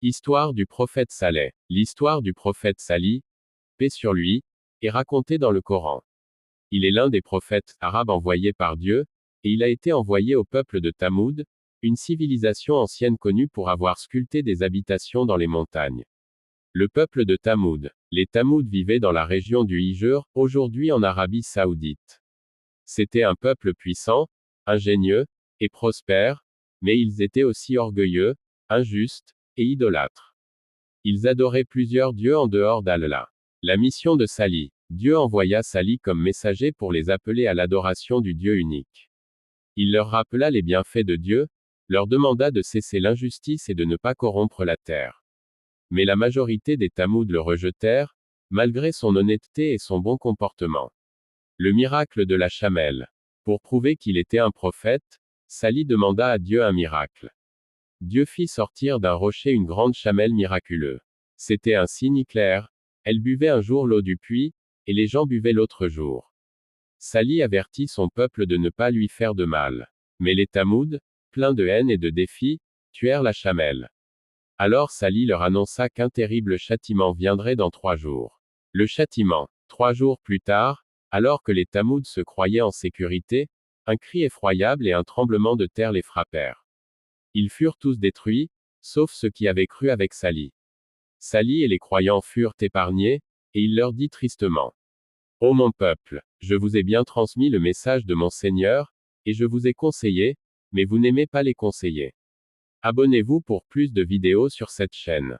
Histoire du prophète Saleh. L'histoire du prophète Salih, paix sur lui, est racontée dans le Coran. Il est l'un des prophètes arabes envoyés par Dieu, et il a été envoyé au peuple de Tamoud, une civilisation ancienne connue pour avoir sculpté des habitations dans les montagnes. Le peuple de Tamoud. Les Tamoud vivaient dans la région du Hijr, aujourd'hui en Arabie Saoudite. C'était un peuple puissant, ingénieux, et prospère, mais ils étaient aussi orgueilleux, injustes, et idolâtres. Ils adoraient plusieurs dieux en dehors d'Allah. La mission de Salih. Dieu envoya Salih comme messager pour les appeler à l'adoration du Dieu unique. Il leur rappela les bienfaits de Dieu, leur demanda de cesser l'injustice et de ne pas corrompre la terre. Mais la majorité des Tamoud le rejetèrent, malgré son honnêteté et son bon comportement. Le miracle de la chamelle. Pour prouver qu'il était un prophète, Salih demanda à Dieu un miracle. Dieu fit sortir d'un rocher une grande chamelle miraculeuse. C'était un signe clair, elle buvait un jour l'eau du puits, et les gens buvaient l'autre jour. Salih avertit son peuple de ne pas lui faire de mal. Mais les Tamoud, pleins de haine et de défi, tuèrent la chamelle. Alors Salih leur annonça qu'un terrible châtiment viendrait dans 3 jours. Le châtiment. 3 jours plus tard, alors que les Tamoud se croyaient en sécurité, un cri effroyable et un tremblement de terre les frappèrent. Ils furent tous détruits, sauf ceux qui avaient cru avec Salih. Salih et les croyants furent épargnés, et il leur dit tristement: Ô mon peuple, je vous ai bien transmis le message de mon Seigneur, et je vous ai conseillé, mais vous n'aimez pas les conseillers. Abonnez-vous pour plus de vidéos sur cette chaîne.